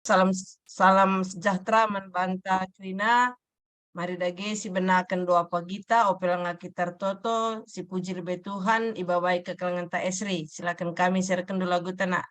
Salam salam sejahtera manbanta Krina. Mari dage si benakan doa pagita opelanga kita toto si puji lebih Tuhan iba baik kekelangan ta Esri. Silakan kami serahkan dulu lagu tanah.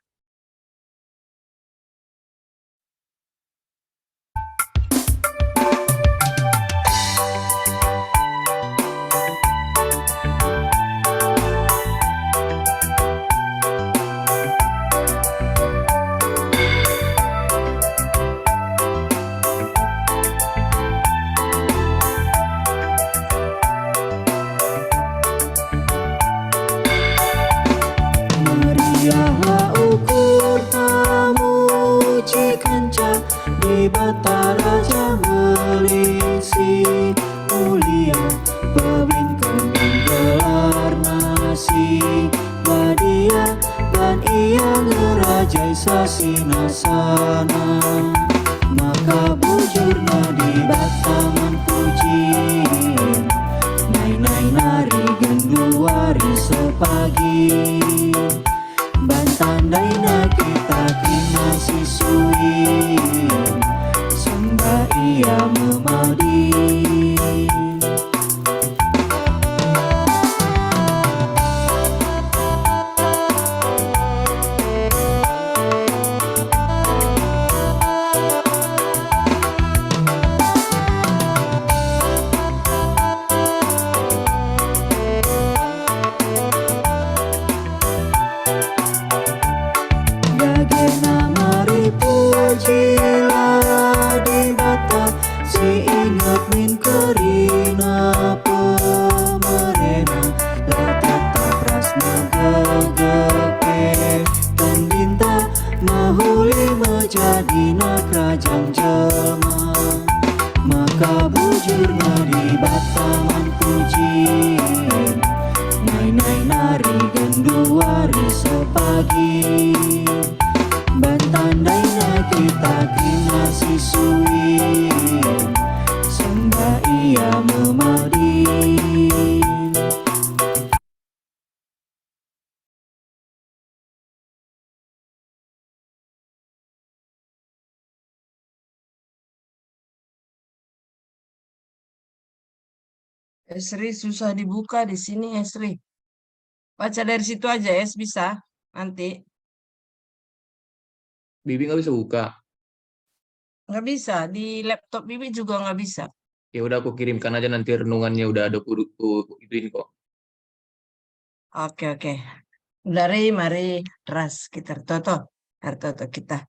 Ukur tamu cikanca di batara jammelisi mulia pawinkan gelar nasi badia dan ia ngerajai sasinasana maka bujurna di bataman puji nai nari genduari sepagi bantandai na kita kina sisui sembah ia memadi di bata si ingat min kerina pemerena la tetap rasna gegepe tendinta mahuli menjadi na kerajaan jelma maka bujurna di bataman puji nai nari genduari sepagi bantandai na kita kina sisui sembah ia memadi Esri susah dibuka di sini Esri. Baca dari situ aja Es bisa nanti. Bibi nggak bisa buka. Nggak bisa di laptop Bibi juga nggak bisa. Ya udah aku kirimkan aja nanti renungannya udah ada ituin kok. Oke. Dari mari ras kita toto kita.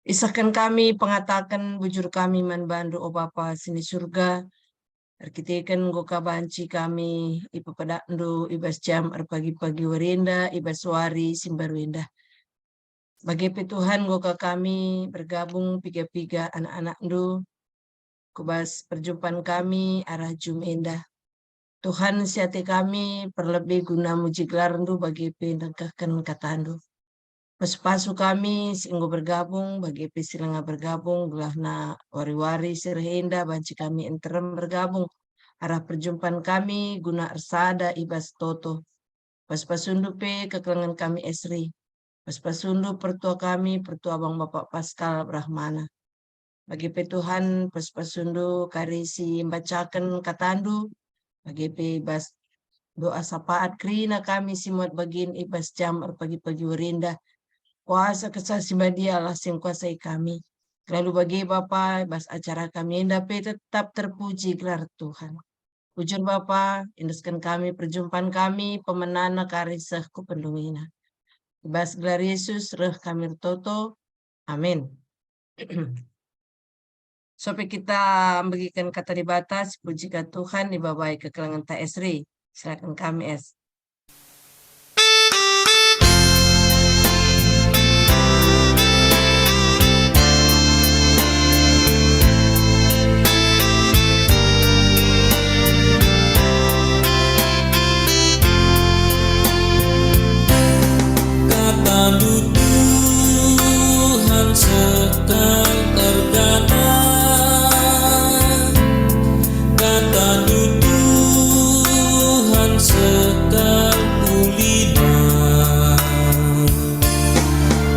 Isahkan kami pengatakan bujur kami manbandu o Bapa sini surga. Arkitekan goka banci kami ipa padandu ibas jam pagi-pagi warinda ibas wari simbarwinda. Bagi Tuhan goka kami bergabung piga-piga anak-anak ndu kubas perjumpaan kami arah jum indah. Tuhan siati kami perlebih guna muji gelar ndu bagi pendengkahkan kata ndu. Paspasu kami singgo bergabung bagi silanga bergabung gelahna wari-wari sirhinda banci kami enterem bergabung arah perjumpaan kami guna ersada ibas toto paspasundu pe kekelangan kami Esri paspasundu pertua kami pertua Bang Bapak Paskal Brahmana bagi Tuhan paspasundu karisi bacakan katandu bagi ibas doa sapaat krina kami simuat bagin ibas jam pagi-pagi warinda kuasa kesasi badia Allah yang kuasai kami. Lalu bagi Bapa, bas acara kami dapat tetap terpuji gelar Tuhan. Ujur Bapa, induskan kami perjumpaan kami, pemenana karisah ku pendungina. Bas gelar Yesus, reh kami toto. Amin. Sampai kita membagikan kata di batas, puji ke Tuhan, dibabai ke kelangan Ta Esri. Silakan kami Es. Tuhan sedang tergana, kata Tuhan sedang pulihna,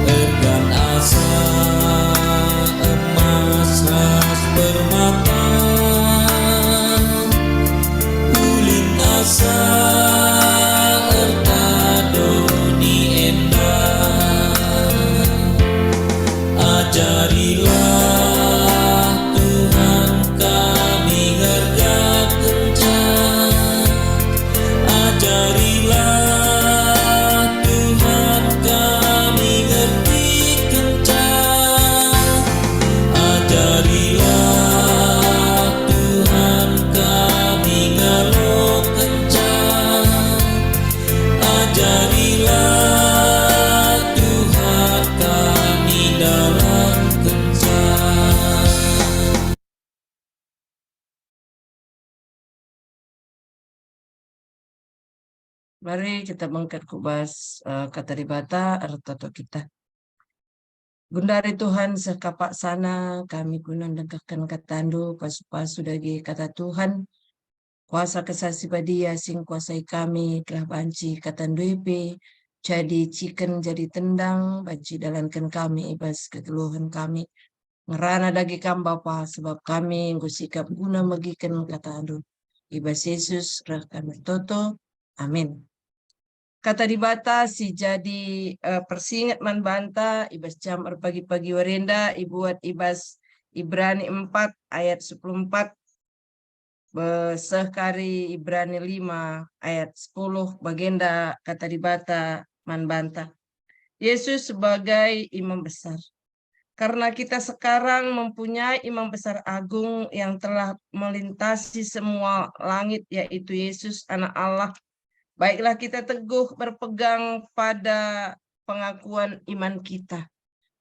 ergan asa Ajarilah Tuhan kami kerja kencang. Ajarilah Tuhan kami ngerti kencang. Ajarilah Tuhan kami ngalok kencang. Ajarilah Tuhan kami dalam kencang. Mari kita mengangkat kubas kata dibata artoto kita. Gundari Tuhan sekapak sana kami guna negahkan katandu pasu-pasu dagi kata Tuhan. Kuasa kesasi badia sing kuasai kami telah banci katanduipe. Jadi ciken jadi tendang banci dalankan kami ibas keteluhan kami. Ngerana dagi kam Bapa sebab kami ngusikap guna magikan katandu. Ibas Yesus rah kami toto. Amin. Kata dibata si jadi persingat man banta ibas jam pagi-pagi warenda ibuat ibas Ibrani 4 ayat 14 sekari Ibrani 5 ayat 10 bagenda kata dibata man banta. Yesus sebagai imam besar. Karena kita sekarang mempunyai imam besar agung yang telah melintasi semua langit yaitu Yesus anak Allah. Baiklah kita teguh berpegang pada pengakuan iman kita.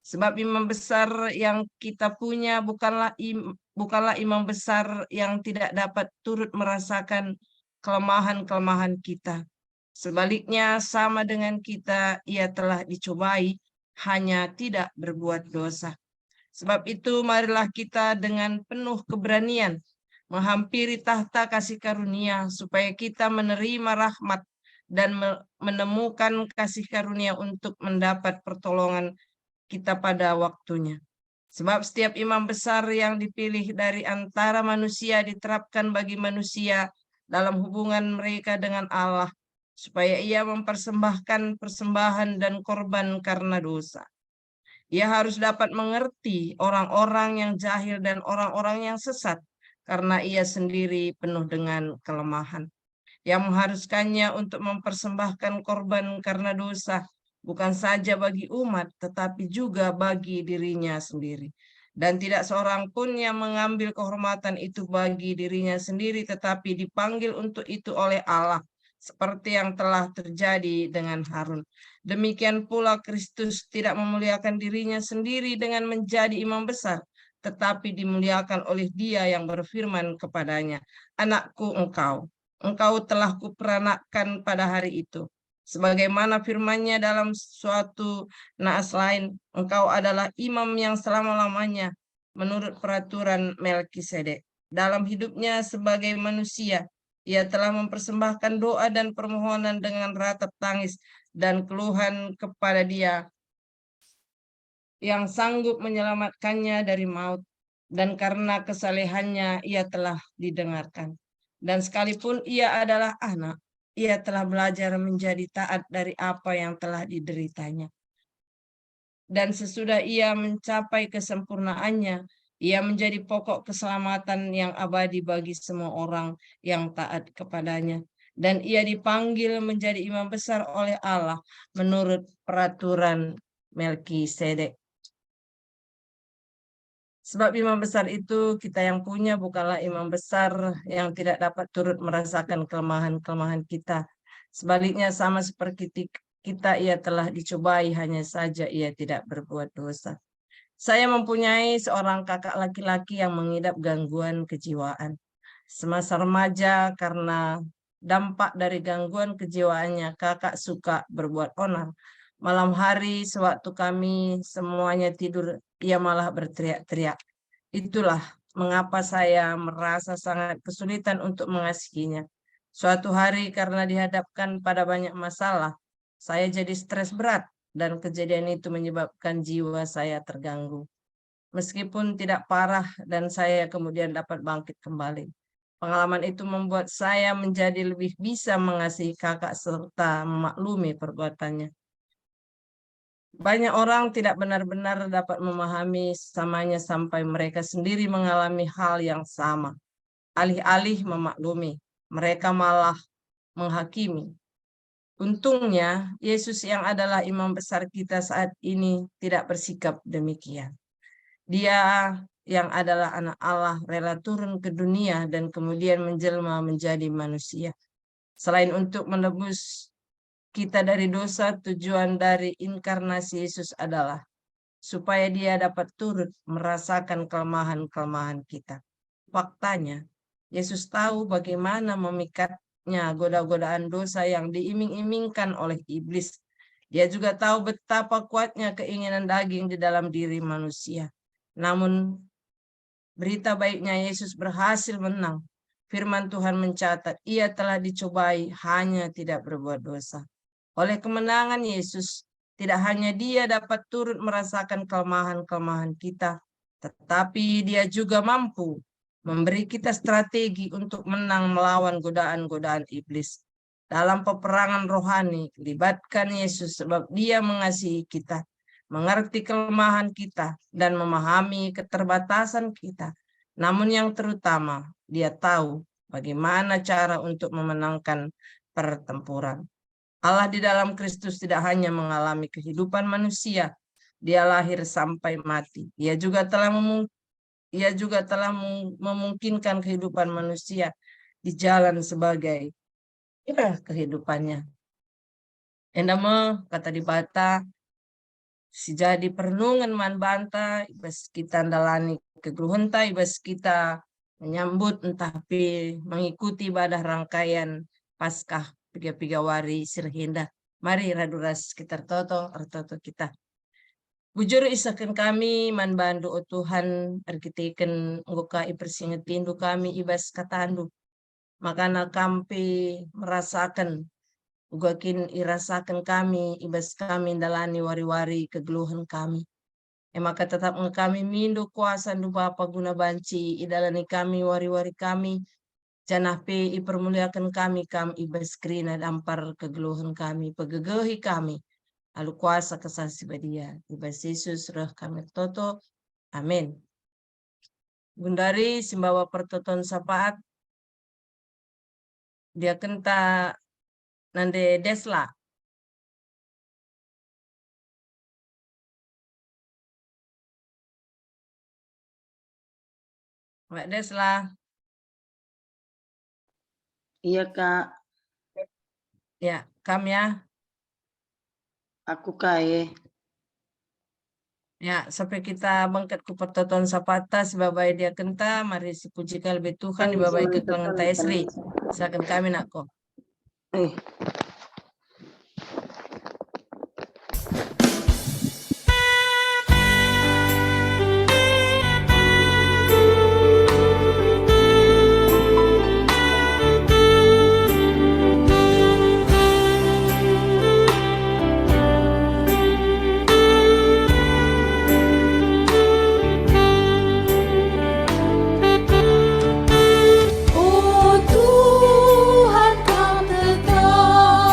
Sebab imam besar yang kita punya bukanlah imam besar yang tidak dapat turut merasakan kelemahan-kelemahan kita. Sebaliknya sama dengan kita, ia telah dicobai, hanya tidak berbuat dosa. Sebab itu marilah kita dengan penuh keberanian menghampiri tahta kasih karunia supaya kita menerima rahmat dan menemukan kasih karunia untuk mendapat pertolongan kita pada waktunya. Sebab setiap imam besar yang dipilih dari antara manusia diterapkan bagi manusia dalam hubungan mereka dengan Allah, supaya ia mempersembahkan persembahan dan korban karena dosa. Ia harus dapat mengerti orang-orang yang jahil dan orang-orang yang sesat, karena ia sendiri penuh dengan kelemahan. Yang mengharuskannya untuk mempersembahkan korban karena dosa, bukan saja bagi umat, tetapi juga bagi dirinya sendiri. Dan tidak seorang pun yang mengambil kehormatan itu bagi dirinya sendiri, tetapi dipanggil untuk itu oleh Allah, seperti yang telah terjadi dengan Harun. Demikian pula Kristus tidak memuliakan dirinya sendiri dengan menjadi imam besar, tetapi dimuliakan oleh Dia yang berfirman kepadanya, "Anakku engkau telah kuperanakkan pada hari itu." Sebagaimana firman-Nya dalam suatu naas lain, engkau adalah imam yang selama-lamanya menurut peraturan Melkisedek. Dalam hidupnya sebagai manusia, ia telah mempersembahkan doa dan permohonan dengan ratap tangis dan keluhan kepada Dia yang sanggup menyelamatkannya dari maut, dan karena kesalehannya ia telah didengarkan. Dan sekalipun ia adalah anak, ia telah belajar menjadi taat dari apa yang telah dideritanya. Dan sesudah ia mencapai kesempurnaannya, ia menjadi pokok keselamatan yang abadi bagi semua orang yang taat kepadanya. Dan ia dipanggil menjadi imam besar oleh Allah menurut peraturan Melkisedek. Sebab imam besar itu kita yang punya bukanlah imam besar yang tidak dapat turut merasakan kelemahan-kelemahan kita. Sebaliknya sama seperti kita, ia telah dicobai, hanya saja ia tidak berbuat dosa. Saya mempunyai seorang kakak laki-laki yang mengidap gangguan kejiwaan. Semasa remaja, karena dampak dari gangguan kejiwaannya, kakak suka berbuat onar. Malam hari sewaktu kami semuanya tidur, ia malah berteriak-teriak. Itulah mengapa saya merasa sangat kesulitan untuk mengasihinya. Suatu hari karena dihadapkan pada banyak masalah, saya jadi stres berat dan kejadian itu menyebabkan jiwa saya terganggu. Meskipun tidak parah dan saya kemudian dapat bangkit kembali. Pengalaman itu membuat saya menjadi lebih bisa mengasihi kakak serta memaklumi perbuatannya. Banyak orang tidak benar-benar dapat memahami sesamanya sampai mereka sendiri mengalami hal yang sama. Alih-alih memaklumi, mereka malah menghakimi. Untungnya, Yesus yang adalah imam besar kita saat ini tidak bersikap demikian. Dia yang adalah anak Allah rela turun ke dunia dan kemudian menjelma menjadi manusia. Selain untuk menebus kita dari dosa, tujuan dari inkarnasi Yesus adalah supaya dia dapat turut merasakan kelemahan-kelemahan kita. Faktanya, Yesus tahu bagaimana memikatnya goda-godaan dosa yang diiming-imingkan oleh iblis. Dia juga tahu betapa kuatnya keinginan daging di dalam diri manusia. Namun, berita baiknya Yesus berhasil menang. Firman Tuhan mencatat, ia telah dicobai, hanya tidak berbuat dosa. Oleh kemenangan Yesus, tidak hanya dia dapat turut merasakan kelemahan-kelemahan kita, tetapi dia juga mampu memberi kita strategi untuk menang melawan godaan-godaan iblis. Dalam peperangan rohani, libatkan Yesus sebab dia mengasihi kita, mengerti kelemahan kita, dan memahami keterbatasan kita. Namun yang terutama, dia tahu bagaimana cara untuk memenangkan pertempuran. Allah di dalam Kristus tidak hanya mengalami kehidupan manusia, dia lahir sampai mati. Ia juga telah memungkinkan kehidupan manusia di jalan sebagai kehidupannya. Endama kata di bata si jadi perenungan man banta ibas kita andalani kegruhenta ibas kita menyambut tapi mengikuti ibadah rangkaian Paskah piga-piga wari sirhinda. Mari raduras kita toto kita. Bujur isakan kami man bandu o Tuhan arkiteken ngoka ipersingetindu kami ibas katandu. Makana kampi merasakan ugakin irasakan kami ibas kami dalani wari-wari kegeluhan kami. Maka tetap kami mindu kuasa ndu Bapa guna banci idalani kami wari-wari kami. Janah pe ipermuliakan kami ibas krina dampar kegeluhan kami pegegehi kami. Lalu kuasa kesasi badia. Ibas Yesus roh kami toto. Amin. Bundari simbawa pertoton sapaat. Dia kenta nande desla. Mbak Desla. Iya Kak, Ya, Kam ya. aku Kae. Ya, sampai kita bangkat ke pertoton sapata sebabai dia kenta, mari sipuji kalbe Tuhan dibabai ke kelangan Esri. Silakan kami nakko. Oh Tuhan, Kau tetap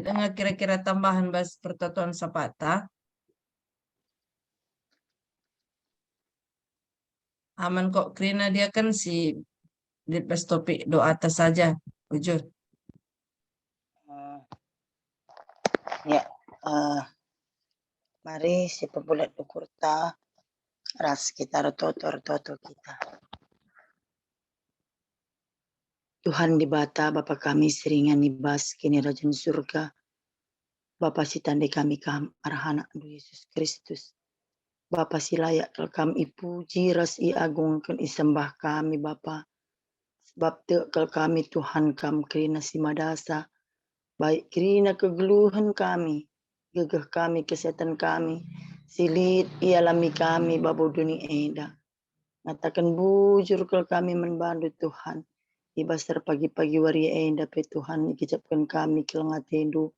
Dengar kira-kira tambahan bahas pertotoan Sapata. Aman kok Krina, dia kan si bahas topik doa atas saja. Jujur. Ya, mari si pebulat ukur ta ras kita rototo kita. Tuhan di bata Bapa kami seringan nibas kini rajin surga. Bapa si tandai kami arhana Yesus Kristus. Bapa si layak kel kami puji ras i agungkan i sembah kami Bapa. Sebab kel kami Tuhan kam kerina si madasa. Baik kerina kegeluhan kami. Gegah kami kesehatan kami. Silit ialami kami babu dunia eda. Ngatakan bujur kel kami membantu Tuhan. Ibasar pagi-pagi waria enda pe Tuhan ikijapkan kami kelengatendu.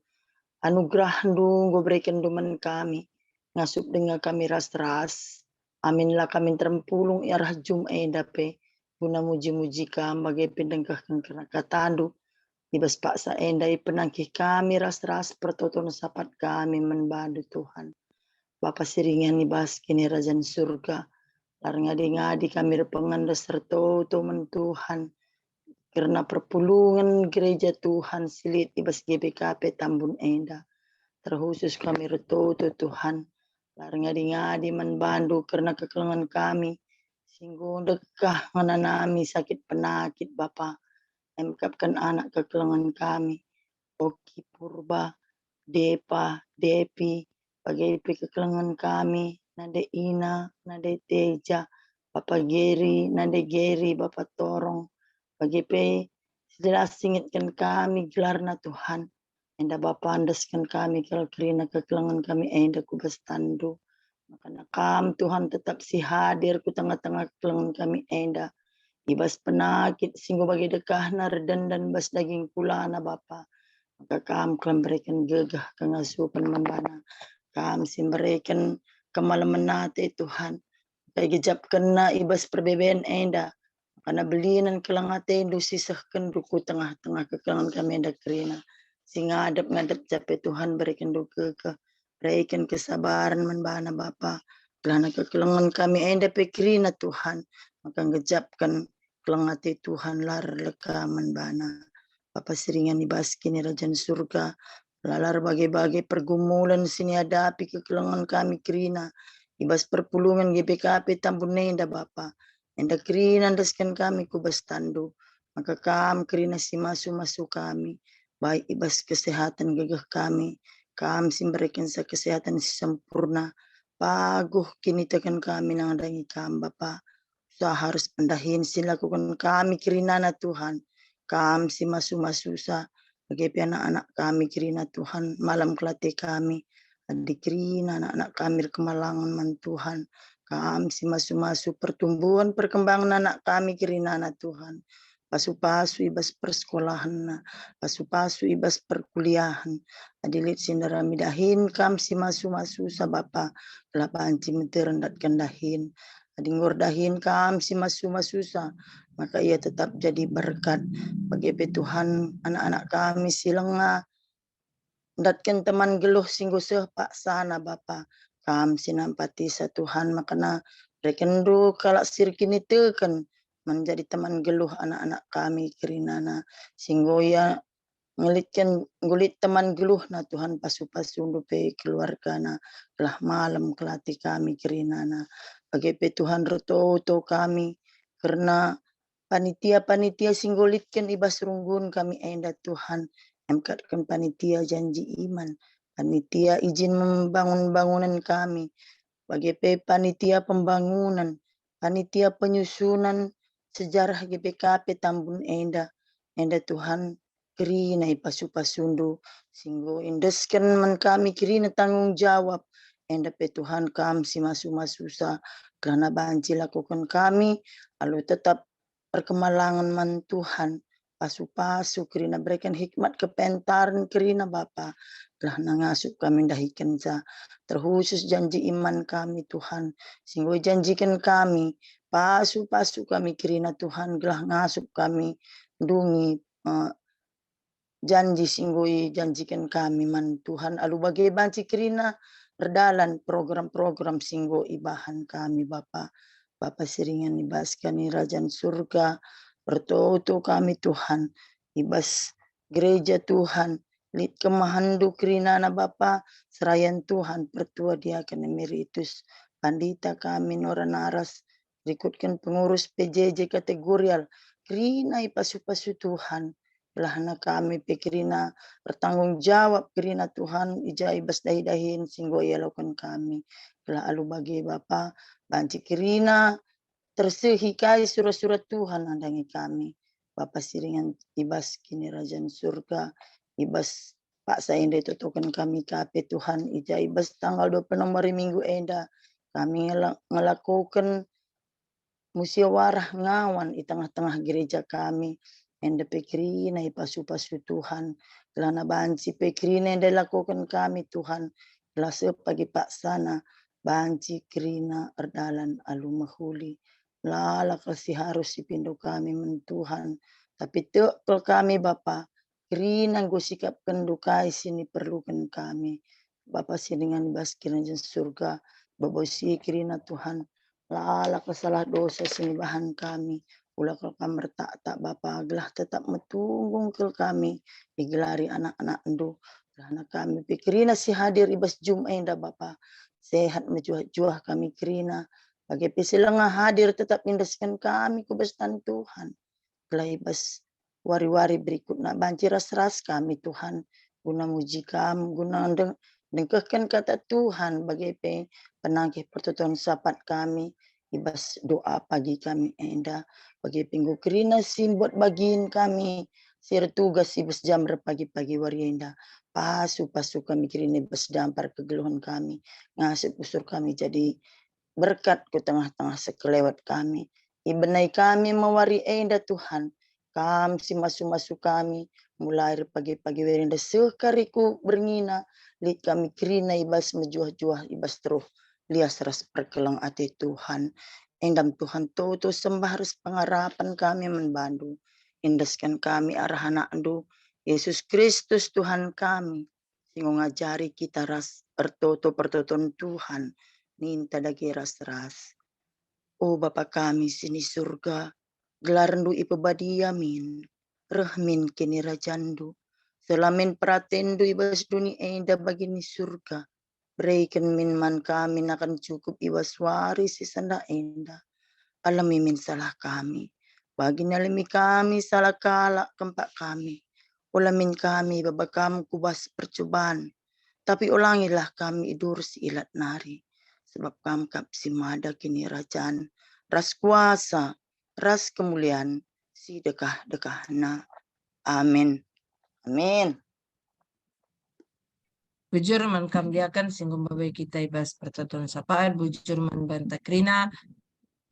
Anugerah du berikan duman kami. Ngasup dengan kami ras-ras. Aminlah kami terempulung arah jum enda pe. Guna muji-muji kami bagai pendengkah kena katandu. Ibas paksa enda penangkih kami ras-ras pertoton sapat kami membantu Tuhan. Bapa siringan ibas kini rajan surga. Lar ngadi-ngadi kami repengan serta Tuhan Tuhan. Karena perpulungan gereja Tuhan silit ibas GBKP Tambun Enda. Terkhusus kami retutu Tuhan. Lar ngadi-ngadi membantu karena kekelengan kami. Singgung dekah menanami sakit penakit Bapa. Emkapkan anak kekelengan kami. Oki Purba, Depa, Depi, bagai kekelengan kami. Nade Ina, Nade Teja, Bapak Geri, Nade Geri, Bapak Torong. Bagi jelas singitkan kami gelarna Tuhan. Enda Bapa andaskan kami kerina kekelangan kami enda kubas tandu. Makanya kam Tuhan tetap si hadir ku tengah-tengah kekelangan kami enda. Ibas penakit singgo bagi dekah narden dan bas daging kulana Bapa. Maka kam kelam berikan gegah kengasupan membana. Kam si berikan kemalaman nate Tuhan. Bagi jap kena ibas perbebaan enda. Karena belinan kelangatin du sisahkan duku tengah-tengah kekelangan kami enda kerina. Sehingga ngadap capai Tuhan berikan duka berikan kesabaran membana Bapa. Kerana kekelangan kami enda pekerina Tuhan. Maka ngejapkan kelangati Tuhan lar leka membana. Bapa seringan ibaskin rajan surga. Lalar bagai-bagai pergumulan sini hadapi kekelangan kami kerina. Ibas perpulungan GPKP Tambun Enda Bapa. Enda kerina andaskan kami kubas tandu. Maka kam kerina si masu kami. Baik ibas kesehatan gagah kami. Kam si berikan sa kesehatan si sempurna. Paguh kini tekan kami nang adangi kam Bapa. Usaha harus pendahin silakukan kami kerina na Tuhan. Kam si masu sa. Bagi anak-anak kami kerina Tuhan. Malam kelati kami. Adik kerina anak-anak kami kemalangan man Tuhan. Kami si masu pertumbuhan perkembangan anak kami kerina anak Tuhan. Pasu-pasu ibas persekolahan na. Pasu-pasu ibas perkuliahan. Adilit sindara midahin kam si masu sa Bapa. Kelapaan cimete rendatkan dahin. Adingur dahin kam si masu sa. Maka ia tetap jadi berkat. Bagi Tuhan anak-anak kami silang datkan teman geluh singguh sepak sana Bapa. Kam sinampati sa Tuhan makana rekendu kalak sirkini teken menjadi teman geluh anak-anak kami kerinana singgo ya ngelitkan gulit teman geluh na Tuhan pasu-pasu pe keluarga na kelah malam kelati kami kerinana bagi Tuhan roto kami karena panitia singgolitkan ibas runggun kami enda Tuhan emkatkan panitia janji iman, panitia izin membangun bangunan kami, bagi panitia pembangunan, panitia penyusunan sejarah GPKP Tambun Enda Tuhan kerina ipasu-pasundu, singgo indeskan man kami kerina tanggung jawab, enda pe Tuhan kami si masu-masusa, karena banci lakukan kami, lalu tetap perkemalangan man Tuhan, pasu-pasu kerina berikan hikmat kepentaran kerina Bapa. Telah nangasup kami dahikan sa. Terkhusus janji iman kami Tuhan. Sehingga janjikan kami. Pasu-pasu kami kerina Tuhan. Telah ngasup kami. Dungi janji singgoi janjikan kami man Tuhan alu bagai banci kerina berdalan program-program singgo ibahan kami Bapa. Bapa seringan ibaskan ni Rajan Surga bertoto kami Tuhan ibas gereja Tuhan lit kemahandu kerina na Bapa serayan Tuhan pertua diakan emeritus pandita kami Nora Naras ikutkan pengurus PJJ kategorial kerina ipasu-pasu Tuhan lahana kami pikirina bertanggung jawab kerina Tuhan ija ibas dahi-dahin singgo lakukan kami telah alu bagi Bapa banci kerina tersehikai surat-surat Tuhan andangi kami Bapa siringan ibas kini Rajan Surga ibas Pak Sainde tutukan kami kape Tuhan ija ibas tanggal 26 hari Minggu enda kami ngelakukan musyawarah ngawan di tengah-tengah gereja kami enda pekrina ipasu-pasu Tuhan kelana banci pekrina yang dilakukan kami Tuhan telah sepagi Pak sana banci kerina erdalan alu mahuli lala kasih harus dipindu kami men Tuhan tapi tekal kami Bapa kerina go sikap kendukai sini perlukan kami Bapa dengan bas kirana surga babosi kerina Tuhan lala kesalah dosa sinibahan kami ulah kalau kami tak Bapa gelah tetap metunggung ke kami digelari anak-anak endo anak kami pikirina si hadir ibas Jum'enda Bapa sehat menjuah kami kerina bagi pesilengah hadir tetap indaskan kami kebesaran Tuhan gelah ibas wari-wari berikutnya banci ras-ras kami Tuhan guna muji kami guna dengkehkan kata Tuhan bagi penagih pertutuan sapat kami ibas doa pagi kami enda bagi pinggu kerina simbot bagiin kami sir tugas ibas jam pagi-pagi warienda pasu kami kerina ibas dampar kegeluhan kami ngasih usur kami jadi berkat ke tengah-tengah sekelewat kami ibenai kami mewari enda Tuhan kami si masu-masu kami mulai pagi-pagi warienda sekariku berngina lihat kami kerina ibas menjuah-juah ibas terus lias ras perkelang ati Tuhan. Endam Tuhan toto sembah ras pengarapan kami membantu. Indaskan kami arah anak andu. Yesus Kristus Tuhan kami. Singgo ngajari kita ras pertoton Tuhan. Ninta dagi ras-ras. Oh Bapa kami sini surga. Gelarandu ipabadiamin. Rahmin kini rajandu. Selamin pratendu ibas duni enda bagini surga. Berikan minman kami akan cukup iwaswari si sanda enda. Alami min salah kami. Bagi nalimi kami salah kalak kempak kami. Ulamin kami babakam kubas percobaan. Tapi ulangilah kami idur si ilat nari. Sebab kamkap si mada kini rajan. Ras kuasa, ras kemuliaan. Si dekah-dekahna. Amin. Amin. Bujur man kambiakan singgum babai kita ibas pertoton sapaan bujur man banta krina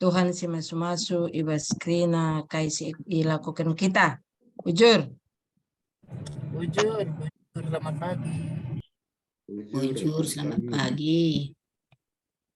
Tuhan si masu-masu ibas krina kaisi ilakukan kita bujur Bujur, selamat pagi. Bujur, selamat pagi.